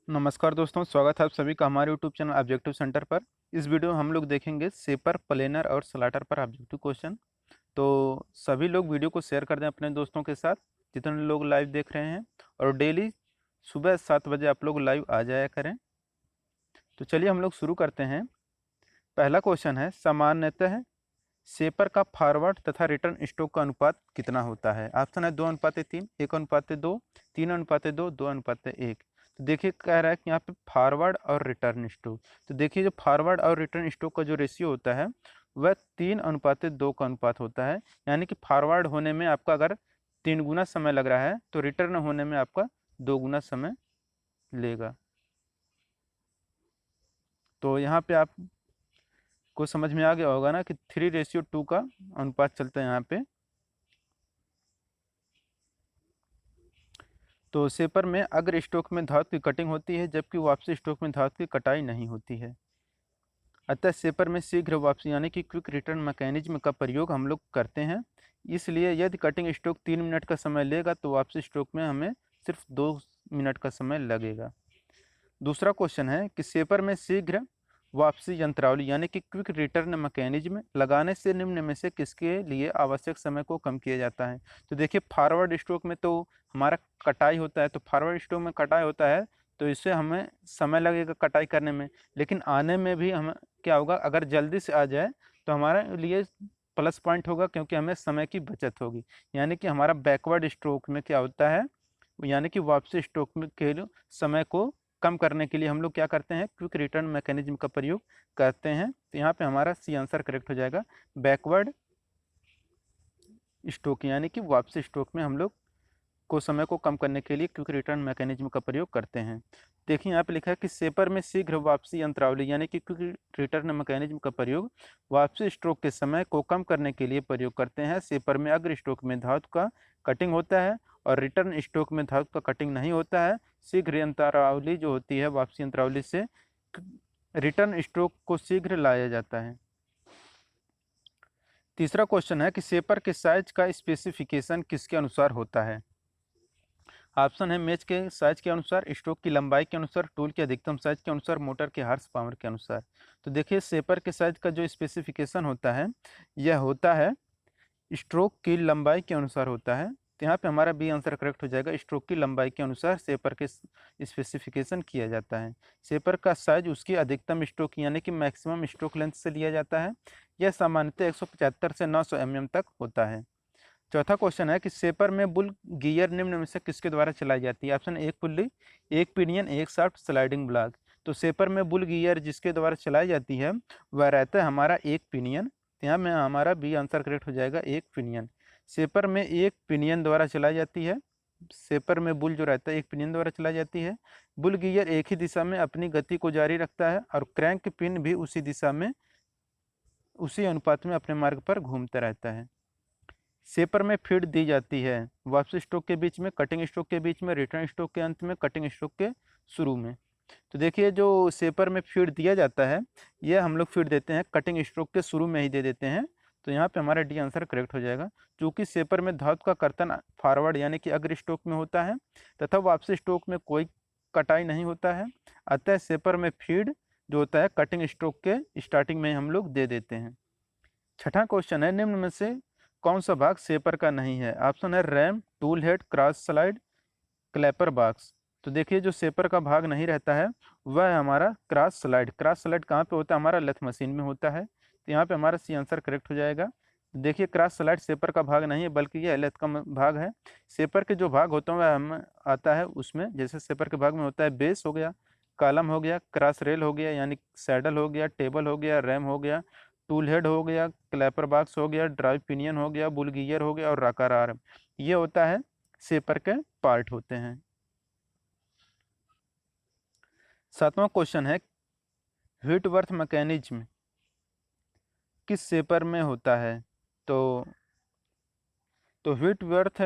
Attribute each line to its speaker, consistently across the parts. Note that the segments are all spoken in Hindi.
Speaker 1: नमस्कार दोस्तों, स्वागत है आप सभी का हमारे यूट्यूब चैनल ऑब्जेक्टिव सेंटर पर। इस वीडियो में हम लोग देखेंगे सेपर, प्लेनर और स्लैटर पर ऑब्जेक्टिव क्वेश्चन। तो सभी लोग वीडियो को शेयर कर दें अपने दोस्तों के साथ, जितने लोग लाइव देख रहे हैं। और डेली सुबह 7 बजे आप लोग लाइव आ जाया करें। तो चलिए हम लोग शुरू करते हैं। पहला क्वेश्चन है, सामान्यतः सेपर का फॉरवर्ड तथा रिटर्न स्टॉक का अनुपात कितना होता है? ऑप्शन है 2:3, 1:2, 3:2, 2:1। तो देखिए कह रहा है कि यहाँ पे फॉरवर्ड और रिटर्न स्टॉक। तो देखिए जो फॉरवर्ड और रिटर्न स्टॉक का जो रेशियो होता है वह 3:2 का अनुपात होता है। यानी कि फॉरवर्ड होने में आपका अगर 3 गुना समय लग रहा है तो रिटर्न होने में आपका 2 गुना समय लेगा। तो यहाँ पे आप को समझ में आ गया होगा ना कि 3:2 का अनुपात चलता है यहाँ पे। तो सेपर में अग्र स्टॉक में धातु की कटिंग होती है, जबकि वापसी स्टॉक में धातु की कटाई नहीं होती है। अतः सेपर में शीघ्र वापसी यानी कि क्विक रिटर्न मैकेनिज्म का प्रयोग हम लोग करते हैं। इसलिए यदि कटिंग स्टॉक 3 मिनट का समय लेगा तो वापसी स्टॉक में हमें सिर्फ 2 मिनट का समय लगेगा। दूसरा क्वेश्चन है कि सेपर में शीघ्र वापसी यंत्रावली यानी कि क्विक रिटर्न मैकेनिज्म लगाने से निम्न में से किसके लिए आवश्यक समय को कम किया जाता है? तो देखिए फॉरवर्ड स्ट्रोक में तो हमारा कटाई होता है, तो फॉरवर्ड स्ट्रोक में कटाई होता है तो इससे हमें समय लगेगा कटाई करने में, लेकिन आने में भी हमें क्या होगा, अगर जल्दी से आ जाए तो हमारे लिए प्लस पॉइंट होगा, क्योंकि हमें समय की बचत होगी। यानी कि हमारा बैकवर्ड स्ट्रोक में क्या होता है, यानी कि वापसी स्ट्रोक में के समय को कम करने के लिए हम लोग क्या करते हैं, क्विक रिटर्न मैकेनिज्म का प्रयोग करते हैं। तो यहाँ पे हमारा सी आंसर करेक्ट हो जाएगा। बैकवर्ड स्ट्रोक यानी कि वापसी स्ट्रोक में हम लोग को समय को कम करने के लिए क्विक रिटर्न मैकेनिज्म का प्रयोग करते हैं। देखिए यहाँ पे लिखा है कि सेपर में शीघ्र वापसी यंत्रावली यानी कि क्विक रिटर्न मैकेनिज्म का प्रयोग वापसी स्ट्रोक के समय को कम करने के लिए प्रयोग करते हैं। सेपर में अग्र स्ट्रोक में धातु का कटिंग होता है और रिटर्न स्ट्रोक में धातु का कटिंग नहीं होता है। शीघ्र यंत्रावली जो होती है, वापसी यंत्रावली से रिटर्न स्ट्रोक को शीघ्र लाया जाता है। तीसरा क्वेश्चन है कि सेपर के साइज का स्पेसिफिकेशन किसके अनुसार होता है? ऑप्शन है मेज के साइज के अनुसार, स्ट्रोक की लंबाई के अनुसार, टूल के अधिकतम साइज के अनुसार, मोटर के हार्स पावर के अनुसार। तो देखिए सेपर के साइज का जो स्पेसिफिकेशन होता है यह होता है स्ट्रोक की लंबाई के अनुसार होता है। तो यहाँ पे हमारा बी आंसर करेक्ट हो जाएगा। स्ट्रोक की लंबाई के अनुसार सेपर के स्पेसिफिकेशन किया जाता है। सेपर का साइज उसकी अधिकतम स्ट्रोक यानी कि मैक्सिमम स्ट्रोक लेंथ से लिया जाता है। यह सामान्यतः 175 से 900 mm तक होता है। चौथा क्वेश्चन है कि सेपर में बुल गियर निम्न में से किसके द्वारा चलाई जाती है? ऑप्शन एक पुल्ली, एक पिनियन, एक शाफ्ट, स्लाइडिंग ब्लॉक। तो सेपर में बुल गियर जिसके द्वारा चलाई जाती है वह रहता है हमारा एक पिनियन। यहाँ में हमारा बी आंसर करेक्ट हो जाएगा, एक पिनियन। सेपर में एक पिनियन द्वारा चलाई जाती है। सेपर में बुल जो रहता है एक पिनियन द्वारा चलाई जाती है। बुल गियर एक ही दिशा में अपनी गति को जारी रखता है और क्रैंक पिन भी उसी दिशा में उसी अनुपात में अपने मार्ग पर घूमता रहता है। सेपर में फीड दी जाती है वापसी स्ट्रोक के बीच में, कटिंग स्ट्रोक के बीच में, रिटर्न स्ट्रोक के अंत में, कटिंग स्ट्रोक के शुरू में। तो देखिए जो सेपर में फीड दिया जाता है यह हम लोग फीड देते हैं कटिंग स्ट्रोक के शुरू में ही दे देते हैं। तो यहाँ पे हमारा डी आंसर करेक्ट हो जाएगा। क्योंकि सेपर में धातु का कर्तन फॉरवर्ड यानी कि अग्र स्ट्रोक में होता है तथा वापसी स्ट्रोक में कोई कटाई नहीं होता है, अतः सेपर में फीड जो होता है कटिंग स्ट्रोक के स्टार्टिंग में हम लोग दे देते हैं। छठा क्वेश्चन है, निम्न में से कौन सा भाग सेपर का नहीं है? ऑप्शन है RAM, tool head, cross slide, Clapper box. तो देखिए जो सेपर का भाग नहीं रहता है वह है हमारा क्रॉस स्लाइड। क्रॉस स्लाइड कहाँ पे होता है? हमारा लेथ मशीन में होता है। तो यहाँ पे हमारा सी आंसर करेक्ट हो जाएगा। देखिए क्रॉस स्लाइड सेपर का भाग नहीं है बल्कि यह लेथ का भाग है। सेपर के जो भाग होते हैं वह हमें आता है उसमें, जैसे सेपर के भाग में होता है बेस हो गया, कॉलम हो गया, क्रॉस रेल हो गया यानी सैडल हो गया, टेबल हो गया, रैम हो गया, टूल हेड हो गया, क्लैपर बॉक्स हो गया, ड्राइव पिनियन हो गया, बुल गियर हो गया और राकार आर्म। ये होता है सेपर के पार्ट होते हैं। सातवां क्वेश्चन है, व्हिटवर्थ मैकेनिज्म किस सेपर में होता है? तो व्हिटवर्थ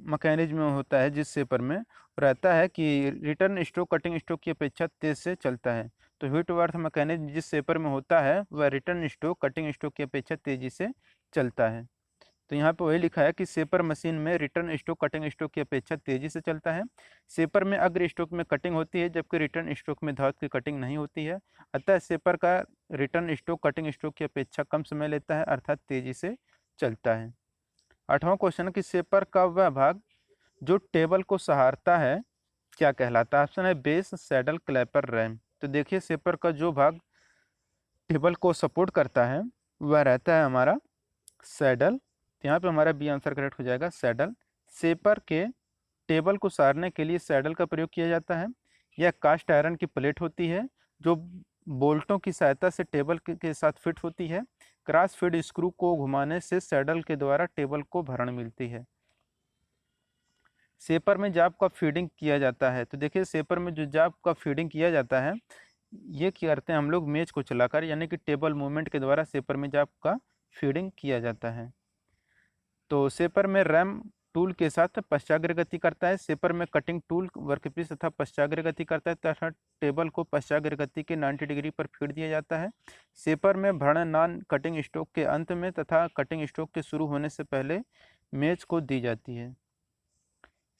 Speaker 1: मैकेनिज्म में होता है जिस सेपर में रहता है कि रिटर्न स्ट्रोक कटिंग स्ट्रोक की अपेक्षा तेज से चलता है। तो व्हिटवर्थ मैकेनिज्म जिस सेपर में होता है वह रिटर्न स्ट्रोक कटिंग स्ट्रोक की अपेक्षा तेजी से चलता है। तो यहाँ पे वही लिखा है कि सेपर मशीन में रिटर्न स्ट्रोक कटिंग स्ट्रोक की अपेक्षा तेजी से चलता है। सेपर में अग्र स्ट्रोक में कटिंग होती है जबकि रिटर्न स्ट्रोक में धातु की कटिंग नहीं होती है। अतः सेपर का रिटर्न स्ट्रोक कटिंग स्ट्रोक की अपेक्षा कम समय लेता है अर्थात तेजी से चलता है। 8वां क्वेश्चन कि सेपर का वह भाग जो टेबल को सहारता है क्या कहलाता है? ऑप्शन है बेस, सैडल, क्लैपर, रैम। तो देखिए सेपर का जो भाग टेबल को सपोर्ट करता है वह रहता है हमारा सैडल। यहाँ पे हमारा बी आंसर करेक्ट हो जाएगा, सैडल। सेपर के टेबल को सहारने के लिए सैडल का प्रयोग किया जाता है। यह कास्ट आयरन की प्लेट होती है जो बोल्टों की सहायता से टेबल के साथ फिट होती है। क्रॉस फीड स्क्रू को घुमाने से सैडल के द्वारा टेबल को भरण मिलती है। सेपर में जाप का फीडिंग किया जाता है। तो देखिए सेपर में जो जाप का फीडिंग किया जाता है ये क्या करते हैं हम लोग मेज को चलाकर, यानी कि टेबल मूवमेंट के द्वारा सेपर में जाप का फीडिंग किया जाता है। तो सेपर में रैम टूल के साथ पश्चाग्र गति करता है। सेपर में कटिंग टूल वर्कपीस तथा पश्चाग्र गति करता है तथा टेबल को पश्चाग्र गति के 90 डिग्री पर फीड दिया जाता है। सेपर में भरण नान कटिंग स्ट्रोक के अंत में तथा कटिंग स्ट्रोक के शुरू होने से पहले मेज को दी जाती है।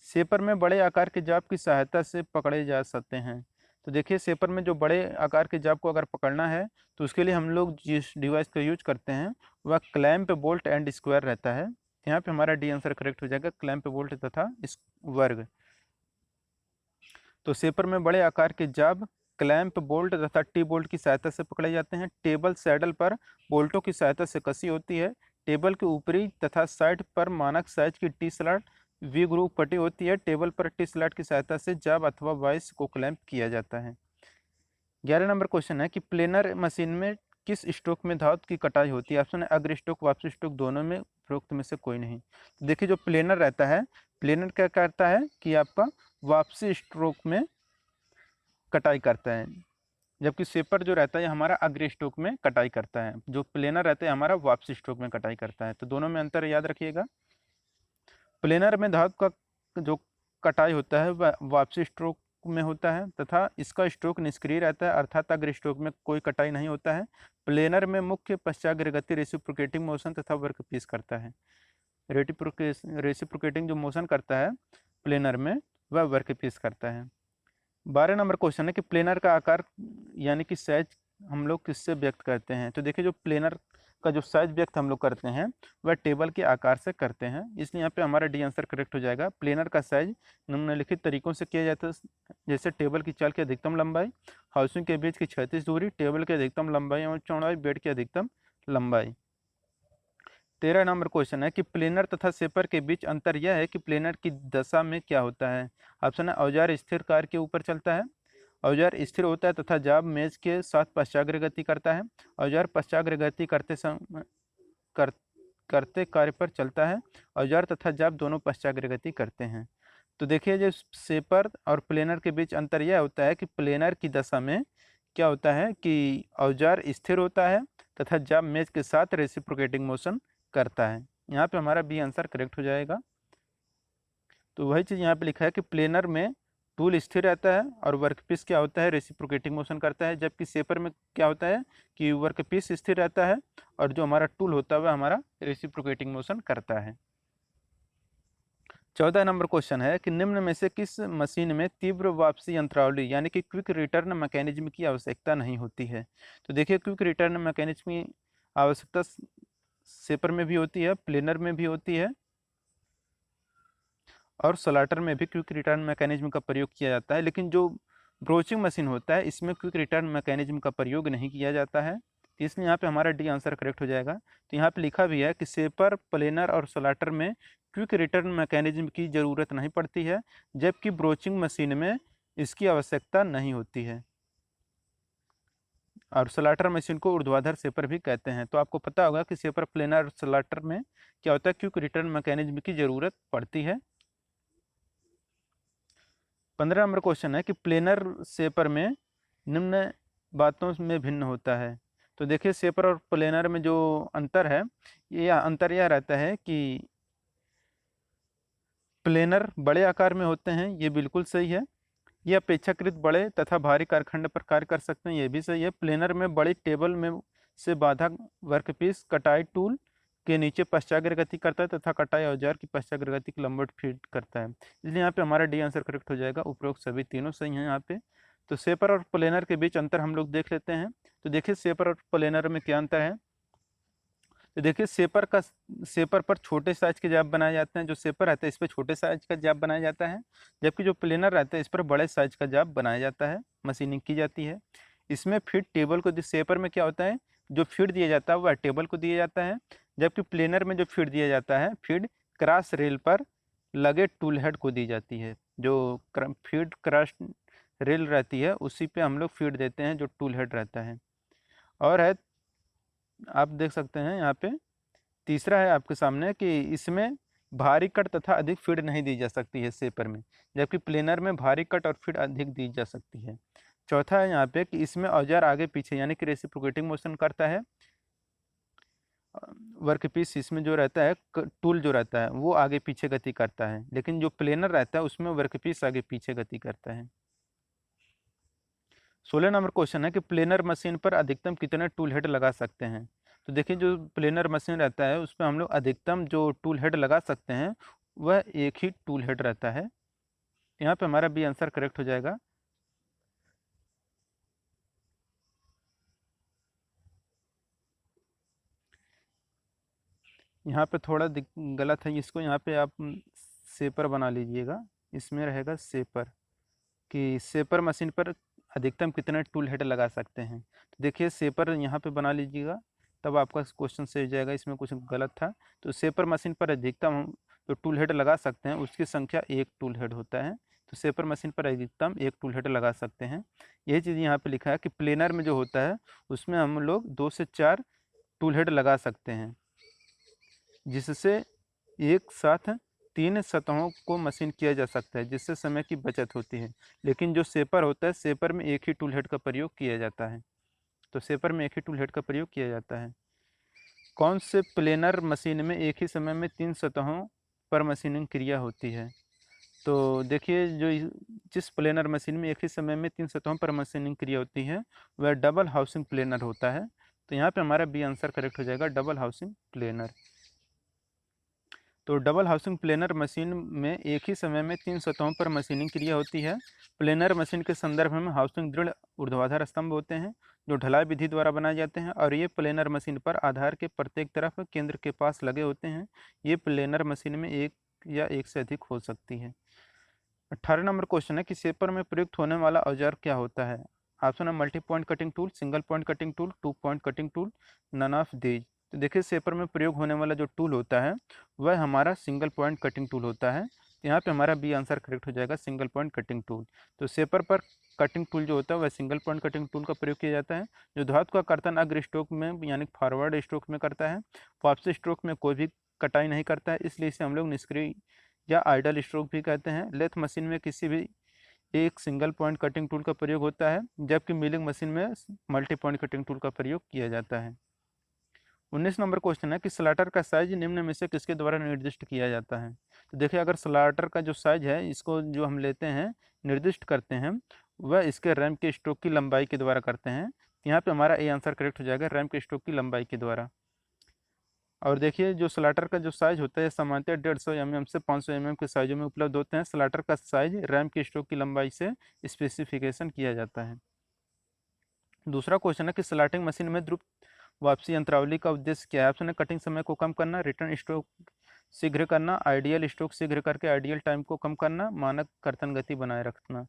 Speaker 1: सेपर में बड़े आकार के जाप की सहायता से पकड़े जा सकते हैं। तो देखिए सेपर में जो बड़े आकार के जाप को अगर पकड़ना है तो उसके लिए हम लोग जिस डिवाइस का यूज करते हैं वह क्लैंप, बोल्ट एंड स्क्वायर रहता है। यहाँ पे हमारा डी आंसर करेक्ट हो जाएगा, क्लैंप, बोल्ट तथा वर्ग। तो सेपर में बड़े आकार के जाब क्लैंप, बोल्ट तथा टी बोल्ट की सहायता से पकड़े जाते हैं। टेबल सैडल पर बोल्टों की सहायता से कसी होती है। टेबल के ऊपरी तथा साइड पर मानक साइज की टी स्लॉट वी ग्रूव पट्टी होती है। टेबल पर टी स्लॉट की सहायता से जाब अथवा वाइस को क्लैंप किया जाता है। 11 नंबर क्वेश्चन है कि प्लेनर मशीन में किस स्ट्रोक में धातु की कटाई होती है? ऑप्शन है अग्र स्ट्रोक, वापसी स्ट्रोक, दोनों में, उपरोक्त में से कोई नहीं। तो देखिए जो प्लेनर रहता है, प्लेनर क्या करता है कि आपका वापसी स्ट्रोक में कटाई करता है, जबकि सेपर जो रहता है हमारा अग्र स्ट्रोक में कटाई करता है। जो प्लेनर रहता है हमारा वापसी स्ट्रोक में कटाई करता है। तो दोनों में अंतर याद रखिएगा। प्लेनर में धातु का जो कटाई होता है वह वापसी स्ट्रोक में होता है तथा इसका स्ट्रोक निष्क्रिय रहता है अर्थात अग्र स्ट्रोक में कोई कटाई नहीं होता है। प्लेनर में मुख्य पश्चाग्र गति रेसिप्रोकेटिंग मोशन तथा वर्कपीस करता है। रेसिप्रोकेटिंग जो मोशन करता है प्लेनर में वह वर्कपीस करता है। 12 नंबर क्वेश्चन है कि प्लेनर का आकार यानी कि साइज हम लोग किससे व्यक्त करते हैं? तो देखिए जो प्लेनर का जो साइज व्यक्त हम लोग करते हैं वह टेबल के आकार से करते हैं, इसलिए यहाँ पे हमारा डी आंसर करेक्ट हो जाएगा। प्लेनर का साइज निम्नलिखित तरीकों से किया जाता है, जैसे टेबल की चाल की अधिकतम लंबाई, हाउसिंग के बीच की क्षैतिज दूरी, टेबल की अधिकतम लंबाई और चौड़ाई, बेड की अधिकतम लंबाई। 13 नंबर क्वेश्चन है कि प्लेनर तथा सेपर के बीच अंतर यह है कि प्लेनर की दशा में क्या होता है? ऑप्शन है औजार स्थिर कार्य के ऊपर चलता है, औजार स्थिर होता है तथा जाब मेज के साथ पश्चाग्र गति करता है, औजार पश्चाग्र गति करते कार्य पर चलता है, औजार तथा जाब दोनों पश्चाग्र गति करते हैं। तो देखिए जो सेपर और प्लेनर के बीच अंतर यह होता है कि प्लेनर की दशा में क्या होता है कि औजार स्थिर होता है तथा जाब मेज के साथ रेसिप्रोकेटिंग मोशन करता है। यहाँ पे हमारा बी आंसर करेक्ट हो जाएगा। तो वही चीज़ यहाँ पे लिखा है कि प्लेनर में टूल स्थिर रहता है और वर्कपीस क्या होता है, रेसिप्रोकेटिंग मोशन करता है, जबकि सेपर में क्या होता है कि वर्कपीस स्थिर रहता है और जो हमारा टूल होता है वह हमारा रेसिप्रोकेटिंग मोशन करता है। 14 नंबर क्वेश्चन है कि निम्न में से किस मशीन में तीव्र वापसी यंत्रावली यानी कि क्विक रिटर्न मैकेनिज्म की आवश्यकता नहीं होती है? तो देखिए क्विक रिटर्न मैकेनिज्म की आवश्यकता सेपर में भी होती है, प्लेनर में भी होती है और स्लॉटर में भी क्विक रिटर्न मैकेनिज्म का प्रयोग किया जाता है, लेकिन जो ब्रोचिंग मशीन होता है इसमें क्विक रिटर्न मैकेनिज्म का प्रयोग नहीं किया जाता है, इसलिए यहाँ पे हमारा डी आंसर करेक्ट हो जाएगा। तो यहाँ पे लिखा भी है कि सेपर, प्लेनर और स्लॉटर में क्विक रिटर्न मैकेनिज्म की ज़रूरत नहीं पड़ती है, जबकि ब्रोचिंग मशीन में इसकी आवश्यकता नहीं होती है और स्लॉटर मशीन को ऊर्ध्वाधर सेपर भी कहते हैं। तो आपको पता होगा कि सेपर, प्लेनर और स्लॉटर में क्या होता है, क्विक रिटर्न मैकेनिज्म की ज़रूरत पड़ती है। 15 नंबर क्वेश्चन है कि प्लेनर सेपर में निम्न बातों में भिन्न होता है। तो देखिए सेपर और प्लेनर में जो अंतर है अंतर यह रहता है कि प्लेनर बड़े आकार में होते हैं, ये बिल्कुल सही है। ये अपेक्षाकृत बड़े तथा भारी कारखंड पर कार्य कर सकते हैं, ये भी सही है। प्लेनर में बड़ी टेबल में से बाधा वर्कपीस, कटाई टूल, के नीचे पश्चाग्र गति करता है तथा कटाई औजार की पश्चाग्र गति की लंबवत फीड करता है। इसलिए यहाँ पे हमारा डी आंसर करेक्ट हो जाएगा। उपरोक्त सभी तीनों सही हैं यहाँ पे। तो सेपर और प्लेनर के बीच अंतर हम लोग देख लेते हैं। तो देखिए सेपर और प्लेनर में क्या अंतर है। तो देखिए सेपर पर छोटे साइज के जाप बनाए जाते हैं। जो सेपर रहता है इस पर छोटे साइज का जाप बनाया जाता है, जबकि जो प्लेनर रहता है इस पर बड़े साइज का जाप बनाया जाता है, मशीनिंग की जाती है। इसमें फीड टेबल को सेपर में क्या होता है, जो फीड दिया जाता है वह टेबल को दिया जाता है, जबकि प्लेनर में जो फीड दिया जाता है फीड क्रॉस रेल पर लगे टूल हेड को दी जाती है। जो फीड क्रॉस रेल रहती है उसी पे हम लोग फीड देते हैं जो टूल हेड रहता है। और है आप देख सकते हैं यहाँ पे तीसरा है आपके सामने कि इसमें भारी कट तथा अधिक फीड नहीं दी जा सकती है सेपर में, जबकि प्लेनर में भारी कट और फीड अधिक दी जा सकती है। चौथा है यहाँ पे कि इसमें औजार आगे पीछे यानी कि रेसिप्रोकेटिंग मोशन करता है। वर्कपीस इसमें जो रहता है टूल जो रहता है वो आगे पीछे गति करता है, लेकिन जो प्लेनर रहता है उसमें वर्कपीस आगे पीछे गति करता है। 16 नंबर क्वेश्चन है कि प्लेनर मशीन पर अधिकतम कितने टूल हेड लगा सकते हैं। तो देखिए जो प्लेनर मशीन रहता है उस पर हम लोग अधिकतम जो टूल हेड लगा सकते हैं वह एक ही टूल हेड रहता है। यहाँ पे हमारा बी आंसर करेक्ट हो जाएगा। यहाँ पे थोड़ा गलत है, इसको यहाँ पे आप सेपर बना लीजिएगा। इसमें रहेगा सेपर कि सेपर मशीन पर अधिकतम कितने टूल हेड लगा सकते हैं। तो देखिए सेपर यहाँ पे बना लीजिएगा तब आपका क्वेश्चन सही हो जाएगा। इसमें कुछ गलत था। तो सेपर मशीन पर अधिकतम हम जो टूल हेड लगा सकते हैं उसकी संख्या एक टूल हेड होता है। तो सेपर मशीन पर अधिकतम एक टूल हेड लगा सकते हैं। यही चीज़ यहाँ पे लिखा है कि प्लेनर में जो होता है उसमें हम लोग 2 से 4 टूल हेड लगा सकते हैं, जिससे एक साथ 3 सतहों को मशीन किया जा सकता है, जिससे समय की बचत होती है। लेकिन जो सेपर होता है सेपर में एक ही टूल हेड का प्रयोग किया जाता है। तो सेपर में एक ही टूल हेड का प्रयोग किया जाता है। कौन से प्लेनर मशीन में एक ही समय में 3 सतहों पर मशीनिंग क्रिया होती है। तो देखिए जिस प्लेनर मशीन में एक ही समय में 3 सतहों पर मशीनिंग क्रिया होती है वह डबल हाउसिंग प्लेनर होता है। तो यहाँ पे हमारा बी आंसर करेक्ट हो जाएगा, डबल हाउसिंग प्लेनर। तो डबल हाउसिंग प्लेनर मशीन में एक ही समय में 3 सतहों पर मशीनिंग क्रिया होती है। प्लेनर मशीन के संदर्भ में हाउसिंग दृढ़ ऊर्ध्वाधर स्तंभ होते हैं जो ढलाई विधि द्वारा बनाए जाते हैं, और ये प्लेनर मशीन पर आधार के प्रत्येक तरफ केंद्र के पास लगे होते हैं। ये प्लेनर मशीन में एक या एक से अधिक हो सकती है। 18 नंबर क्वेश्चन है कि सेपर में प्रयुक्त होने वाला औजार क्या होता है। ऑप्शन है multi point cutting tool, single point cutting tool, 2 point cutting tool, none of these. तो देखिए सेपर में प्रयोग होने वाला जो टूल होता है वह हमारा सिंगल पॉइंट कटिंग टूल होता है। तो यहाँ पे हमारा बी आंसर करेक्ट हो जाएगा, सिंगल पॉइंट कटिंग टूल। तो सेपर पर कटिंग टूल जो होता है वह सिंगल पॉइंट कटिंग टूल का प्रयोग किया जाता है, जो धातु का कर्तन अग्र स्ट्रोक में यानी फॉरवर्ड स्ट्रोक में करता है, वापसी स्ट्रोक में कोई भी कटाई नहीं करता है, इसलिए इसे हम लोग निष्क्रिय या आइडल स्ट्रोक भी कहते हैं। लेथ मशीन में किसी भी एक सिंगल पॉइंट कटिंग टूल का प्रयोग होता है, जबकि मिलिंग मशीन में मल्टी पॉइंट कटिंग टूल का प्रयोग किया जाता है। 19 नंबर क्वेश्चन है कि स्लाटर का साइज निम्न में से किसके द्वारा निर्दिष्ट किया जाता है। तो देखिए अगर स्लाटर का जो साइज है इसको जो हम लेते हैं निर्दिष्ट करते हैं वह इसके रैम के स्ट्रोक की लंबाई के द्वारा करते हैं। यहाँ पे हमारा ए आंसर करेक्ट हो जाएगा, रैम के स्ट्रोक की लंबाई के द्वारा। और देखिए जो स्लाटर का जो साइज होता है सामान्यतः 150 mm से 500 mm के साइजों में उपलब्ध होते हैं। स्लाटर का साइज रैम की स्ट्रोक की लंबाई से स्पेसिफिकेशन किया जाता है। दूसरा क्वेश्चन है कि स्लाटिंग मशीन में द्रुत वापसी यंत्रावली का उद्देश्य क्या है। ऑप्शन है कटिंग समय को कम करना, रिटर्न स्ट्रोक शीघ्र करना, आइडियल स्ट्रोक शीघ्र करके आइडियल टाइम को कम करना, मानक कर्तन गति बनाए रखना।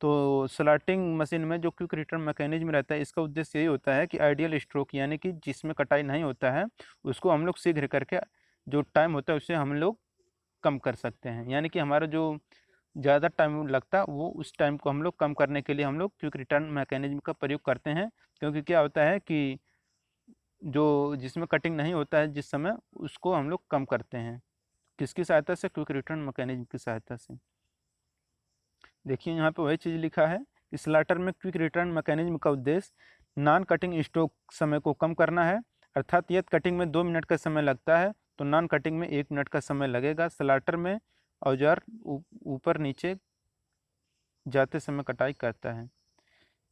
Speaker 1: तो स्लाटिंग मशीन में जो क्विक रिटर्न मैकेनिज्म रहता है इसका उद्देश्य यही होता है कि आइडियल स्ट्रोक यानी कि जिसमें कटाई नहीं होता है उसको हम लोग शीघ्र करके जो टाइम होता है उससे हम लोग कम कर सकते हैं, यानी कि हमारा जो ज़्यादा टाइम लगता है वो उस टाइम को हम लोग कम करने के लिए हम लोग क्विक रिटर्न मैकेनिज्म का प्रयोग करते हैं। क्योंकि क्या होता है कि जो जिसमें कटिंग नहीं होता है जिस समय उसको हम लोग कम करते हैं, किसकी सहायता से, क्विक रिटर्न मैकेनिज्म की सहायता से। देखिए यहाँ पे वही चीज़ लिखा है कि स्लाटर में क्विक रिटर्न मैकेनिज्म का उद्देश्य नॉन कटिंग स्ट्रोक समय को कम करना है, अर्थात यदि कटिंग में 2 मिनट का समय लगता है तो नॉन कटिंग में 1 मिनट का समय लगेगा। स्लाटर में औजार ऊपर नीचे जाते समय कटाई करता है।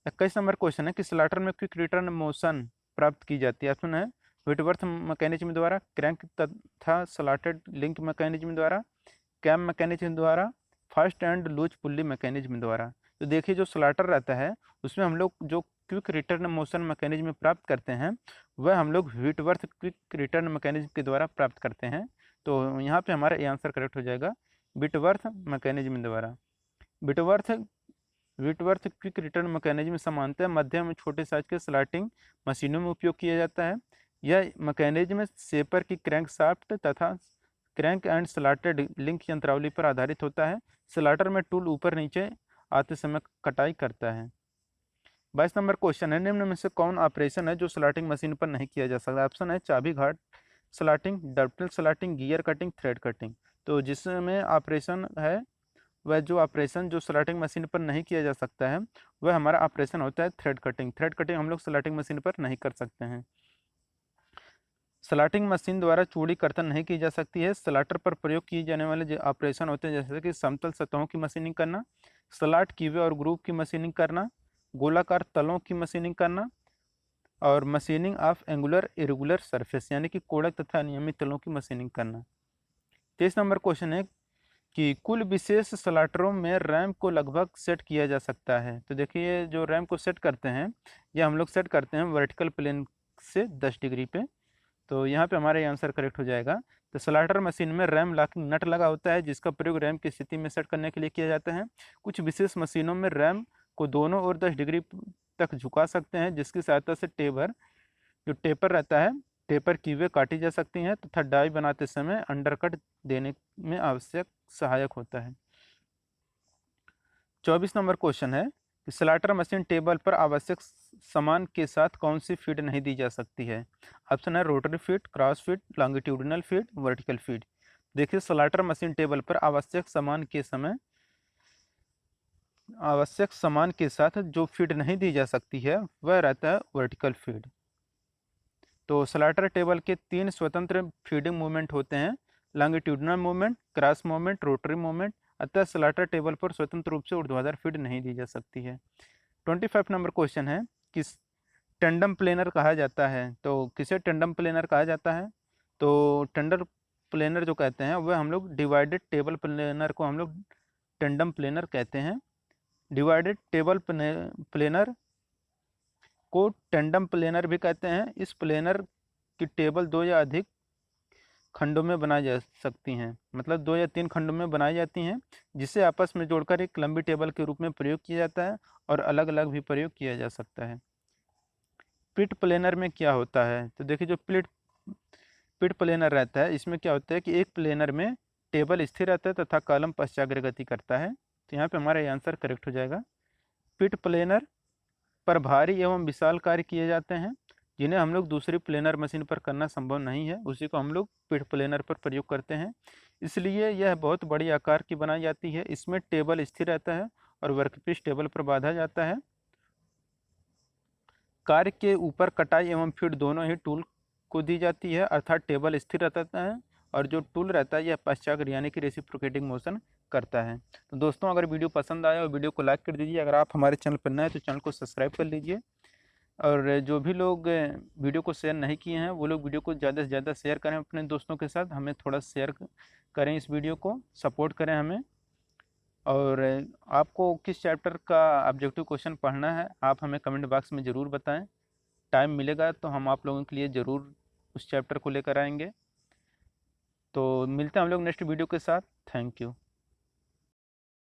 Speaker 1: 21 नंबर क्वेश्चन है कि स्लाटर में क्विक रिटर्न मोशन प्राप्त की जाती है। ऑप्शन है व्हिटवर्थ मैकेनिज्म द्वारा, क्रैंक तथा स्लॉटेड लिंक मैकेनिज्म द्वारा, कैम मैकेनिज्म द्वारा, fast and loose pulley mechanism द्वारा। तो देखिए जो स्लॉटर रहता है उसमें हम लोग जो क्विक रिटर्न मोशन मैकेनिज्म प्राप्त करते हैं वह हम लोग व्हिटवर्थ क्विक रिटर्न मैकेनिज्म के द्वारा प्राप्त करते हैं। तो यहाँ पे हमारा ये आंसर करेक्ट हो जाएगा, व्हिटवर्थ मैकेनिज्म द्वारा। Whitworth Whitworth quick return mechanism सामान्यतः मध्यम और छोटे साइज के स्लॉटिंग मशीनों में उपयोग किया जाता है। यह मैकेनिज्म सेपर की क्रैंक शाफ्ट तथा क्रैंक एंड स्लॉटेड लिंक यंत्रावली पर आधारित होता है। स्लॉटर में टूल ऊपर नीचे आते समय कटाई करता है। 22 नंबर क्वेश्चन है, निम्न में से कौन ऑपरेशन है जो स्लॉटिंग मशीन पर नहीं किया जा सकता? ऑप्शन है चाबी घाट slotting, double slotting, gear cutting, thread cutting. तो जिसमें ऑपरेशन है वह जो ऑपरेशन जो स्लॉटिंग मशीन पर नहीं किया जा सकता है वह हमारा ऑपरेशन होता है थ्रेड कटिंग। थ्रेड कटिंग हम लोग स्लॉटिंग मशीन पर नहीं कर सकते हैं। स्लॉटिंग मशीन द्वारा चूड़ी कर्तन नहीं की जा सकती है। स्लॉटर पर प्रयोग किए जाने वाले जो ऑपरेशन होते हैं जैसे कि समतल सतहों की मशीनिंग करना, स्लॉट कीवे और ग्रूव की मशीनिंग करना, गोलाकार तलों की मशीनिंग करना और machining of angular irregular surface यानी कि कोड़क तथा अनियमित तलों की मशीनिंग करना। 23 नंबर क्वेश्चन है कि कुल विशेष स्लॉटरों में रैम को लगभग सेट किया जा सकता है। तो देखिए जो रैम को सेट करते हैं यह हम लोग सेट करते हैं वर्टिकल प्लेन से 10 डिग्री पे। तो यहाँ पे हमारा ये आंसर करेक्ट हो जाएगा। तो स्लॉटर मशीन में रैम लॉकिंग नट लगा होता है जिसका प्रयोग रैम की स्थिति में सेट करने के लिए किया जाता है। कुछ विशेष मशीनों में रैम को दोनों ओर 10 डिग्री तक झुका सकते हैं जिसकी सहायता से जो टेपर रहता है टेपर कीवे काटी जा सकती हैं तथा डाई बनाते समय अंडरकट देने में आवश्यक सहायक होता है। 24 नंबर क्वेश्चन है कि स्लॉटर मशीन टेबल पर आवश्यक सामान के साथ कौन सी फीड नहीं दी जा सकती है? ऑप्शन है rotary feed, cross feed, longitudinal feed, vertical feed. देखिए स्लॉटर मशीन टेबल पर आवश्यक सामान के साथ जो फीड नहीं दी जा सकती है वह रहता है वर्टिकल फीड। तो स्लॉटर टेबल के 3 स्वतंत्र फीडिंग मूवमेंट होते हैं, longitudinal movement, cross movement, rotary movement. अतः स्लॉटर टेबल पर स्वतंत्र रूप से ऊर्ध्वाधर फीड नहीं दी जा सकती है। 25 नंबर क्वेश्चन है, किस टेंडम प्लेनर कहा जाता है? तो किसे टेंडम प्लेनर कहा जाता है? तो टेंडर प्लेनर जो कहते हैं वह हम लोग डिवाइडेड टेबल प्लेनर को हम लोग टेंडम प्लेनर कहते हैं। डिवाइडेड टेबल प्लेनर को टेंडम प्लेनर भी कहते हैं। इस प्लेनर की टेबल 2 या अधिक खंडों में बनाई जा सकती हैं, मतलब 2 या 3 खंडों में बनाई जाती हैं जिसे आपस में जोड़कर एक लंबी टेबल के रूप में प्रयोग किया जाता है और अलग अलग भी प्रयोग किया जा सकता है। पिट प्लेनर में क्या होता है? तो देखिए जो पिट प्लेनर रहता है इसमें क्या होता है कि एक प्लेनर में टेबल स्थिर रहता है तथा कॉलम पश्चाग्र गति करता है। तो यहाँ पे हमारा ये आंसर करेक्ट हो जाएगा। पिट प्लेनर पर भारी एवं विशाल कार्य किए जाते हैं जिन्हें हम लोग दूसरी प्लेनर मशीन पर करना संभव नहीं है, उसी को हम लोग पिट प्लेनर पर प्रयोग करते हैं। इसलिए यह बहुत बड़ी आकार की बनाई जाती है। इसमें टेबल स्थिर रहता है और वर्कपीस टेबल पर बांधा जाता है। कार्य के ऊपर कटाई एवं फीड दोनों ही टूल को दी जाती है, अर्थात टेबल स्थिर रहता है और जो टूल रहता है यह पश्चाग्र यानी कि रेसिप्रोकेटिंग मोशन करता है। तो दोस्तों अगर वीडियो पसंद आया और वीडियो को लाइक कर दीजिए। अगर आप हमारे चैनल पर नए हैं तो चैनल को सब्सक्राइब कर लीजिए। और जो भी लोग वीडियो को शेयर नहीं किए हैं वो लोग वीडियो को ज़्यादा से ज़्यादा शेयर करें अपने दोस्तों के साथ। हमें थोड़ा शेयर करें, इस वीडियो को सपोर्ट करें हमें। और आपको किस चैप्टर का ऑब्जेक्टिव क्वेश्चन पढ़ना है आप हमें कमेंट बॉक्स में ज़रूर बताएं। टाइम मिलेगा तो हम आप लोगों के लिए ज़रूर उस चैप्टर को लेकर आएंगे। तो मिलते हैं हम लोग नेक्स्ट वीडियो के साथ। Thank you.